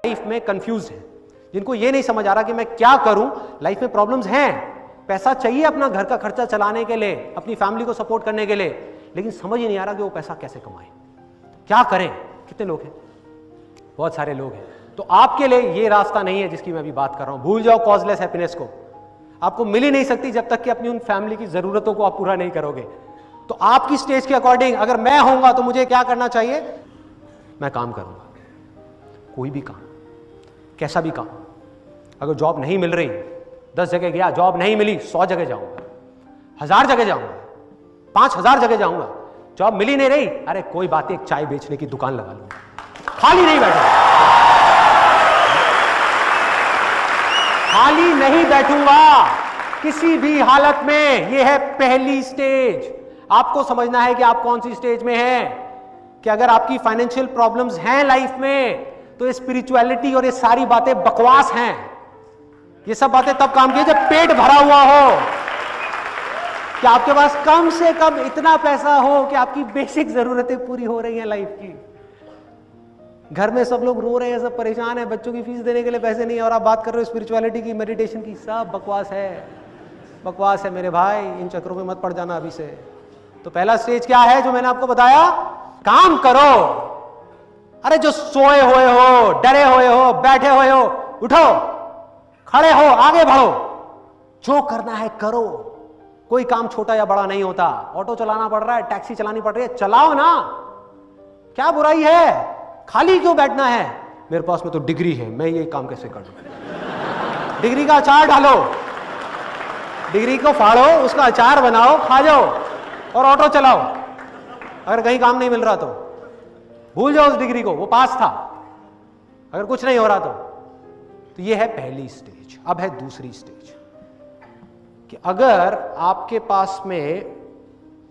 Life में confuse हैं, जिनको ये नहीं समझ आ रहा कि मैं क्या करूं, लाइफ में प्रॉब्लम्स हैं, पैसा चाहिए अपना घर का खर्चा चलाने के लिए, अपनी फैमिली को सपोर्ट करने के लिए, लेकिन समझ ही नहीं आ रहा कि वो पैसा कैसे कमाएं, क्या करें। कितने लोग हैं? बहुत सारे लोग हैं। तो आपके लिए ये रास्ता नहीं है जिसकी मैं अभी बात कर रहा हूं। भूल जाओ कॉजलेस हैप्पीनेस को, आपको मिल ही नहीं सकती जब तक कि अपनी उन फैमिली की जरूरतों को आप पूरा नहीं करोगे। तो आपकी स्टेज के अकॉर्डिंग अगर मैं होऊंगा तो मुझे क्या करना चाहिए? मैं काम करूंगा, कोई भी काम, कैसा भी काम। अगर जॉब नहीं मिल रही, 10 जगह गया, जॉब नहीं मिली, 100 जगह जाऊंगा, 1000 जगह जाऊंगा, 5000 जगह जाऊंगा, जॉब मिली नहीं रही, अरे कोई बात नहीं, एक चाय बेचने की दुकान लगा लूंगा, खाली नहीं बैठूंगा, खाली नहीं बैठूंगा किसी भी हालत में। यह है पहली स्टेज। आपको समझना है कि आप कौन सी स्टेज में हैं। कि अगर आपकी फाइनेंशियल प्रॉब्लम्स हैं लाइफ में, तो ये स्पिरिचुअलिटी और ये सारी बातें बकवास हैं। ये सब बातें तब काम की जब पेट भरा हुआ हो, कि आपके पास कम से कम इतना पैसा हो कि आपकी बेसिक जरूरतें पूरी हो रही हैं लाइफ की। घर में सब लोग रो रहे हैं, सब परेशान हैं, बच्चों की फीस देने के लिए पैसे नहीं है, और आप बात कर रहे हो स्पिरिचुअलिटी की, मेडिटेशन की। सब बकवास है, बकवास है मेरे भाई। इन चक्रों में मत पड़ जाना अभी से। तो पहला स्टेज क्या है जो मैंने आपको बताया? काम करो। अरे जो सोए हुए हो, डरे हुए हो, बैठे हुए हो, उठो, खड़े हो, आगे बढ़ो, जो करना है करो। कोई काम छोटा या बड़ा नहीं होता। ऑटो चलाना पड़ रहा है, टैक्सी चलानी पड़ रही है, चलाओ ना, क्या बुराई है? खाली क्यों बैठना है? मेरे पास में तो डिग्री है, मैं ये काम कैसे कर दूं? डिग्री का अचार डालो, डिग्री को फाड़ो, उसका अचार बनाओ, खा जाओ और ऑटो चलाओ। अगर कहीं काम नहीं मिल रहा तो भूल जाओ उस डिग्री को, वो पास था। अगर कुछ नहीं हो रहा तो ये है पहली स्टेज। अब है दूसरी स्टेज, कि अगर आपके पास में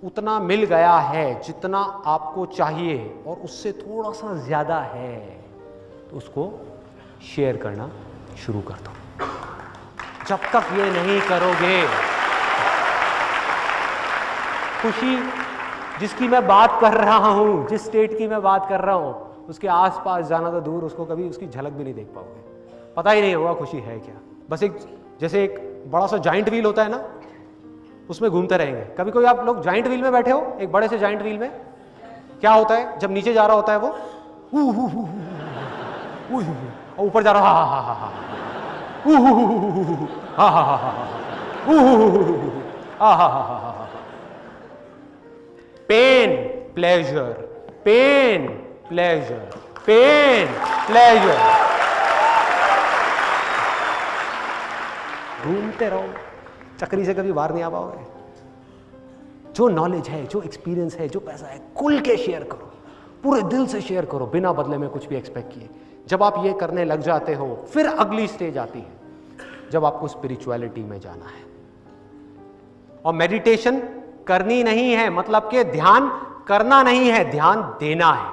उतना मिल गया है जितना आपको चाहिए और उससे थोड़ा सा ज्यादा है, तो उसको शेयर करना शुरू कर दो। जब तक ये नहीं करोगे, खुशी जिसकी मैं बात कर रहा हूं, जिस स्टेट की मैं बात कर रहा हूं, उसके आसपास जाना तो दूर, उसको कभी उसकी झलक भी नहीं देख पाओगे। पता ही नहीं होगा खुशी है क्या। बस एक जैसे एक बड़ा सा जाइंट व्हील होता है ना, उसमें घूमते रहेंगे। कभी कोई आप लोग जाइंट व्हील में बैठे हो, एक बड़े से जाइंट व्हील में, क्या होता है जब नीचे जा रहा होता है वो और ऊपर जा रहा, pain pleasure, pain pleasure, pain pleasure, घूमते रहो, चक्री से कभी बाहर नहीं आ पाओगे। जो नॉलेज है, जो एक्सपीरियंस है, जो पैसा है, खुल के शेयर करो, पूरे दिल से शेयर करो, बिना बदले में कुछ भी एक्सपेक्ट किए। जब आप ये करने लग जाते हो, फिर अगली स्टेज आती है, जब आपको स्पिरिचुअलिटी में जाना है। और मेडिटेशन करनी नहीं है, मतलब कि ध्यान करना नहीं है, ध्यान देना है।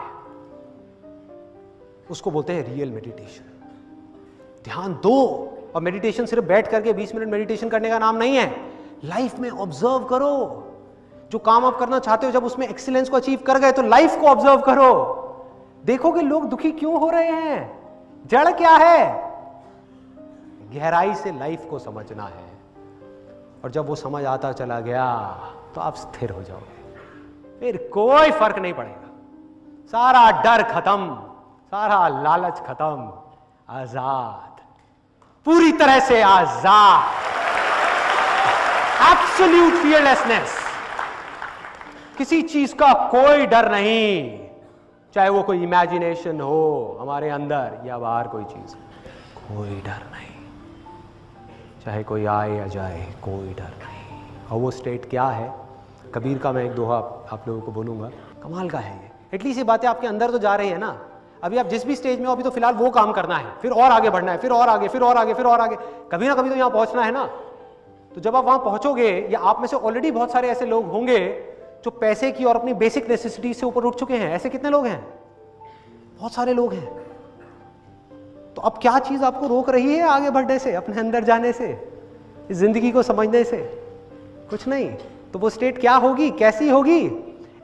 उसको बोलते हैं रियल मेडिटेशन। ध्यान दो। और मेडिटेशन सिर्फ बैठ करके 20 मिनट मेडिटेशन करने का नाम नहीं है। लाइफ में ऑब्जर्व करो। जो काम आप करना चाहते हो, जब उसमें एक्सीलेंस को अचीव कर गए, तो लाइफ को ऑब्जर्व करो। देखो कि लोग दुखी क्यों हो रहे हैं, जड़ क्या है। गहराई से लाइफ को समझना है, और जब वो समझ आता चला गया तो आप स्थिर हो जाओगे। फिर कोई फर्क नहीं पड़ेगा। सारा डर खत्म, सारा लालच खत्म, आजाद, पूरी तरह से आजाद, एब्सोल्यूट फियरलेसनेस। किसी चीज का कोई डर नहीं, चाहे वो कोई इमेजिनेशन हो हमारे अंदर या बाहर कोई चीज, कोई डर नहीं। चाहे कोई आए या जाए, कोई डर नहीं। और वो स्टेट क्या है? कबीर का मैं एक दोहा आप लोगों को बोलूंगा, कमाल का है ये। एटलीस्ट ये बातें आपके अंदर तो जा रही है ना। अभी आप जिस भी स्टेज में हो, अभी तो फिलहाल वो काम करना है, फिर और आगे बढ़ना है, फिर और आगे, फिर और आगे, फिर और आगे। कभी ना कभी तो यहां पहुंचना है ना। तो जब आप वहां पहुंचोगे, या आप में से ऑलरेडी बहुत सारे ऐसे लोग होंगे जो पैसे की और अपनी बेसिक नेसेसिटी से ऊपर उठ चुके हैं। ऐसे कितने लोग हैं? बहुत सारे लोग हैं। तो अब क्या चीज आपको रोक रही है आगे बढ़ने से, अपने अंदर जाने से, इस जिंदगी को समझने से? कुछ नहीं। तो वो स्टेट क्या होगी, कैसी होगी?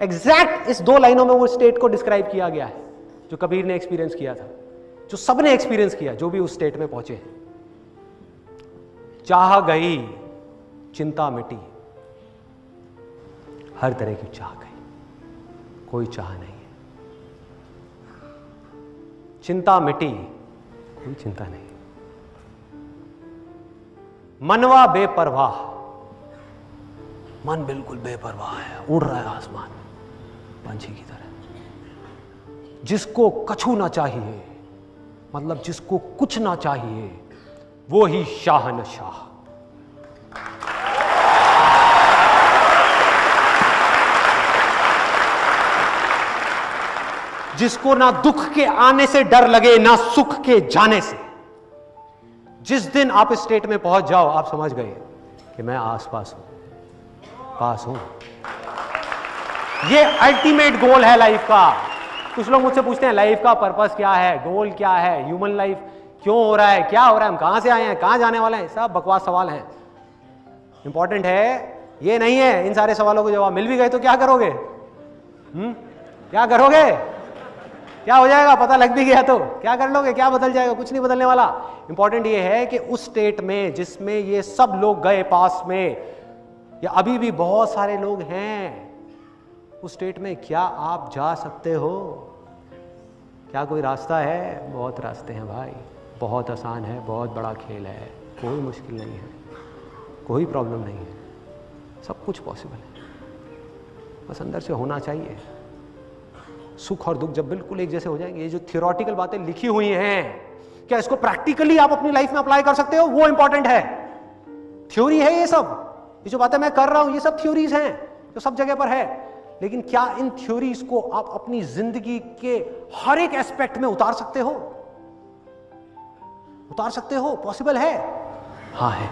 एग्जैक्ट इस 2 लाइनों में वो स्टेट को डिस्क्राइब किया गया है जो कबीर ने एक्सपीरियंस किया था। जो सबने एक्सपीरियंस किया, जो भी उस स्टेट में पहुंचे। चाह गई, चिंता मिटी, हर तरह की चाह गई, कोई चाह नहीं है। चिंता मिटी, कोई चिंता नहीं। मनवा बेपरवाह, मन बिल्कुल बेपरवाह है, उड़ रहा है आसमान पंछी की तरह। जिसको कछु ना चाहिए, मतलब जिसको कुछ ना चाहिए, वो ही शाहनशाह। जिसको ना दुख के आने से डर लगे, ना सुख के जाने से। जिस दिन आप इस स्टेट में पहुंच जाओ, आप समझ गए कि मैं आसपास हूं, पास हूं। ये अल्टीमेट गोल है लाइफ का। कुछ लोग मुझसे पूछते हैं लाइफ का पर्पस क्या है, गोल क्या है, ह्यूमन लाइफ क्यों हो रहा है, क्या हो रहा है, हम कहां से आए हैं, कहां जाने वाले हैं। सब बकवास सवाल हैं। इंपॉर्टेंट है ये नहीं है। इन सारे सवालों को जवाब मिल भी गए तो क्या करोगे? क्या करोगे? क्या हो जाएगा? पता लग भी गया तो क्या कर लोगे? क्या बदल जाएगा? कुछ नहीं बदलने वाला। इंपॉर्टेंट ये है कि उस स्टेट में जिसमें ये सब लोग गए पास में, या अभी भी बहुत सारे लोग हैं उस स्टेट में, क्या आप जा सकते हो? क्या कोई रास्ता है? बहुत रास्ते हैं भाई, बहुत आसान है, बहुत बड़ा खेल है, कोई मुश्किल नहीं है, कोई प्रॉब्लम नहीं है, सब कुछ पॉसिबल है। बस अंदर से होना चाहिए। सुख और दुख जब बिल्कुल एक जैसे हो जाएंगे, ये जो थियोरेटिकल बातें लिखी हुई हैं, क्या इसको प्रैक्टिकली आप अपनी लाइफ में अप्लाई कर सकते हो? वो इंपॉर्टेंट है। थ्योरी है ये सब, ये जो बातें मैं कर रहा हूं ये सब थ्योरीज हैं जो सब जगह पर है, लेकिन क्या इन थ्योरीज को आप अपनी जिंदगी के हर एक एस्पेक्ट में उतार सकते हो? उतार सकते हो? पॉसिबल है? हाँ है।